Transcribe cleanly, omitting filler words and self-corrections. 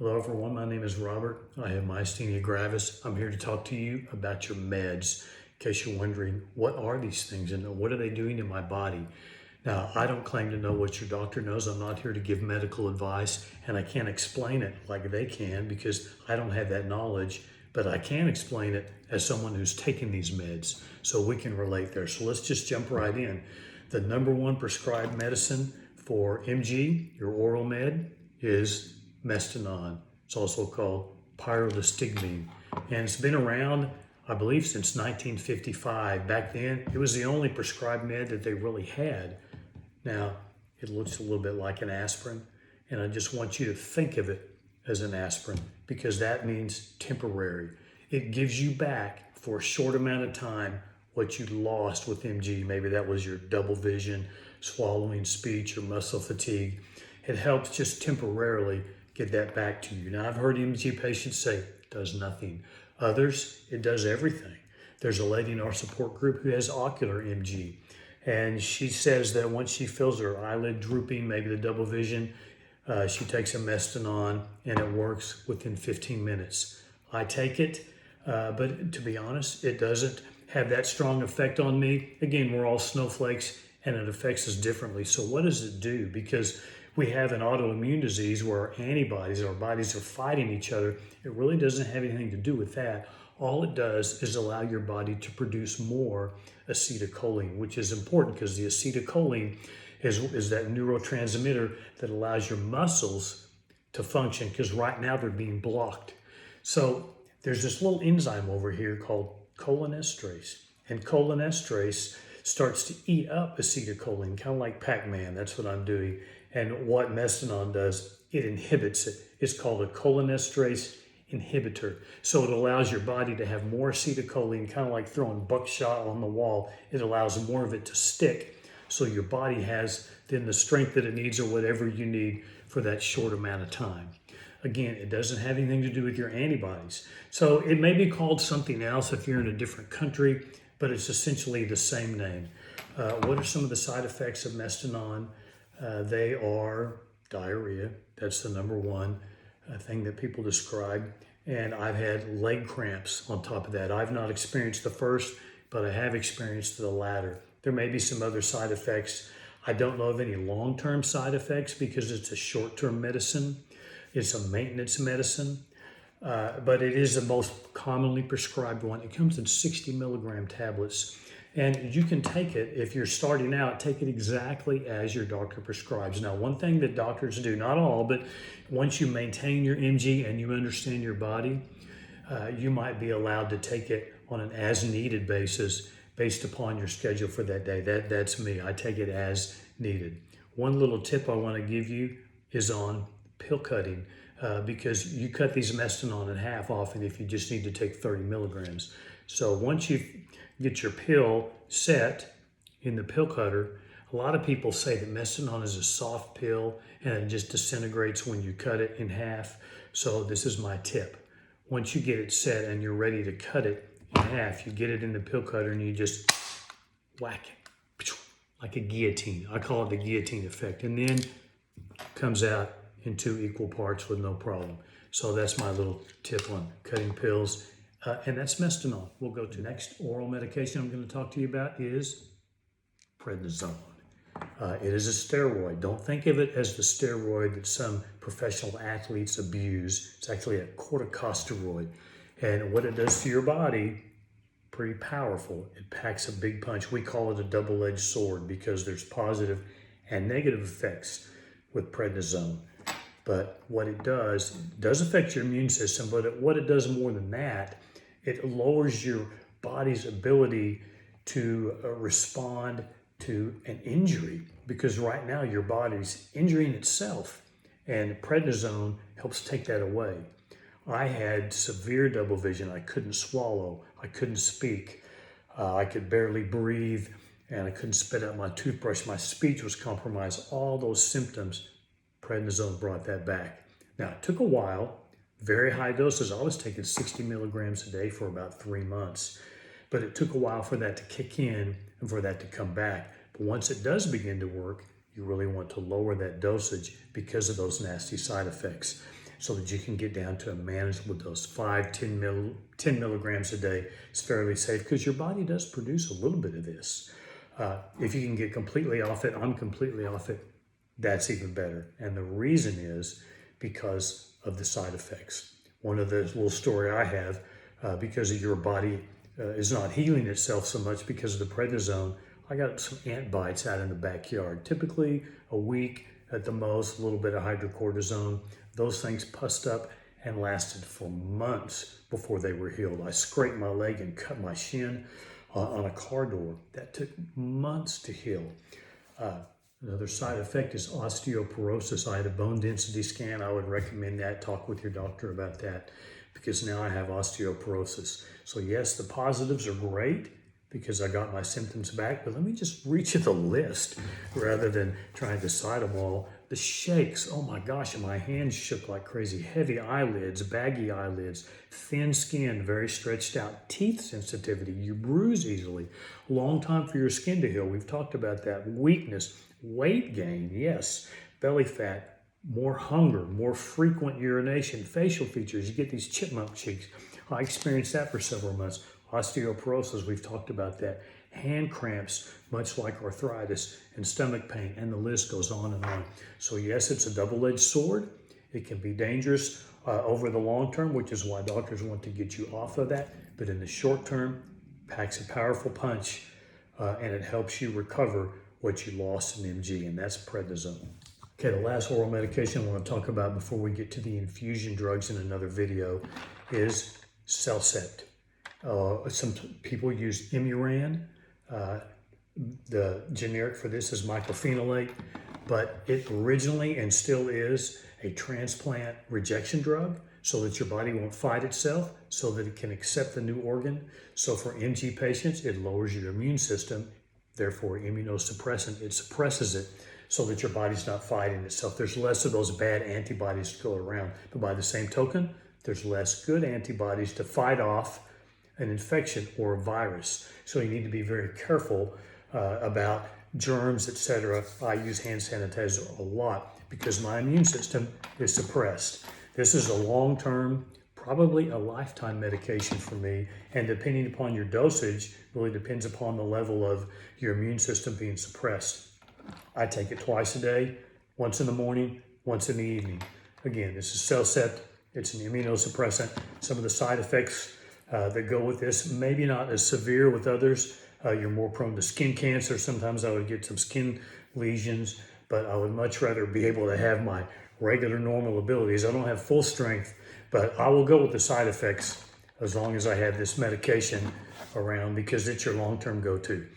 Hello everyone, my name is Robert. I have Myasthenia Gravis. I'm here to talk to you about your meds. In case you're wondering, what are these things and what are they doing to my body? Now, I don't claim to know what your doctor knows. I'm not here to give medical advice, and I can't explain it like they can because I don't have that knowledge, but I can explain it as someone who's taken these meds, so we can relate there. So let's just jump right in. The number one prescribed medicine for MG, your oral med, is Mestinon. It's also called PYRIDOSTIGMINE, and it's been around, I believe, since 1955. Back then, it was the only prescribed med that they really had. Now, it looks a little bit like an aspirin, and I just want you to think of it as an aspirin because that means temporary. It gives you back for a short amount of time what you lost with MG. Maybe that was your double vision, swallowing, speech, or muscle fatigue. It helps just temporarily get that back to you. Now, I've heard MG patients say it does nothing. Others, it does everything. There's a lady in our support group who has ocular MG, and she says that once she feels her eyelid drooping, maybe the double vision, she takes a Mestinon and it works within 15 minutes. I take it, but to be honest, it doesn't have that strong effect on me. Again, we're all snowflakes and it affects us differently. So what does it do? Because we have an autoimmune disease where our antibodies, our bodies are fighting each other. It really doesn't have anything to do with that. All it does is allow your body to produce more acetylcholine, which is important because the acetylcholine is that neurotransmitter that allows your muscles to function, because right now they're being blocked. So there's this little enzyme over here called cholinesterase, and cholinesterase starts to eat up acetylcholine, kind of like Pac-Man. That's what I'm doing. And what Mestinon does, it inhibits it. It's called a cholinesterase inhibitor. So it allows your body to have more acetylcholine, kind of like throwing buckshot on the wall. It allows more of it to stick. So your body has then the strength that it needs or whatever you need for that short amount of time. Again, it doesn't have anything to do with your antibodies. So it may be called something else if you're in a different country, but it's essentially the same name. What are some of the side effects of Mestinon? They are diarrhea. That's the number one thing that people describe. And I've had leg cramps on top of that. I've not experienced the first, but I have experienced the latter. There may be some other side effects. I don't know of any long-term side effects because it's a short-term medicine. It's a maintenance medicine, but it is the most commonly prescribed one. It comes in 60 milligram tablets. And you can take it, if you're starting out, take it exactly as your doctor prescribes. Now, one thing that doctors do, not all, but once you maintain your MG and you understand your body, you might be allowed to take it on an as-needed basis based upon your schedule for that day. That's me. I take it as needed. One little tip I want to give you is on pill cutting, because you cut these Mestinon in half often if you just need to take 30 milligrams. So once you get your pill set in the pill cutter, a lot of people say that Mestinon is a soft pill and it just disintegrates when you cut it in half. So this is my tip. Once you get it set and you're ready to cut it in half, you get it in the pill cutter and you just whack it like a guillotine. I call it the guillotine effect. And then it comes out in 2 equal parts with no problem. So that's my little tip on cutting pills. And that's Mestinon. We'll go to the next oral medication I'm going to talk to you about is prednisone. It is a steroid. Don't think of it as the steroid that some professional athletes abuse. It's actually a corticosteroid. And what it does to your body, pretty powerful. It packs a big punch. We call it a double-edged sword because there's positive and negative effects with prednisone. But what it does affect your immune system, but what it does more than that, it lowers your body's ability to respond to an injury, because right now your body's injuring itself, and prednisone helps take that away. I had severe double vision. I couldn't swallow. I couldn't speak. I could barely breathe, and I couldn't spit out my toothbrush. My speech was compromised. All those symptoms, prednisone brought that back. Now, it took a while. Very high doses. I was taking 60 milligrams a day for about 3 months. But it took a while for that to kick in and for that to come back. But once it does begin to work, you really want to lower that dosage because of those nasty side effects. so that you can get down to a manageable dose. 10 milligrams a day is fairly safe because your body does produce a little bit of this. If you can get completely off it, I'm completely off it, that's even better. And the reason is because of the side effects. One of the little story I have, because of your body is not healing itself so much because of the prednisone, I got some ant bites out in the backyard. Typically a week at the most, a little bit of hydrocortisone. Those things pussed up and lasted for months before they were healed. I scraped my leg and cut my shin on a car door. That took months to heal. Another side effect is osteoporosis. I had a bone density scan. I would recommend that. Talk with your doctor about that because now I have osteoporosis. So yes, the positives are great because I got my symptoms back, but let me just reach at the list rather than trying to cite them all. The shakes, oh my gosh, and my hands shook like crazy. Heavy eyelids, baggy eyelids, thin skin, very stretched out, teeth sensitivity, you bruise easily, long time for your skin to heal. We've talked about that. Weakness, weight gain, yes, belly fat, more hunger, more frequent urination, facial features. You get these chipmunk cheeks. I experienced that for several months. Osteoporosis, we've talked about that. Hand cramps, much like arthritis, and stomach pain, and the list goes on and on. So yes, it's a double-edged sword. It can be dangerous over the long term, which is why doctors want to get you off of that. But in the short term, packs a powerful punch, and it helps you recover what you lost in MG, and that's prednisone. Okay, the last oral medication I want to talk about before we get to the infusion drugs in another video is Celcept. Some people use Imuran. The generic for this is mycophenolate, but it originally and still is a transplant rejection drug so that your body won't fight itself, so that it can accept the new organ. So for MG patients, it lowers your immune system, therefore immunosuppressant. It suppresses it so that your body's not fighting itself. There's less of those bad antibodies to go around. But by the same token, there's less good antibodies to fight off an infection or a virus. So you need to be very careful about germs, etc. I use hand sanitizer a lot because my immune system is suppressed. This is a long-term, probably a lifetime medication for me, and depending upon your dosage, really depends upon the level of your immune system being suppressed. I take it twice a day, once in the morning, once in the evening. Again, this is Celcept. It's an immunosuppressant. Some of the side effects that go with this, maybe not as severe with others. You're more prone to skin cancer. Sometimes I would get some skin lesions, but I would much rather be able to have my regular normal abilities. I don't have full strength, but I will go with the side effects as long as I have this medication around because it's your long-term go-to.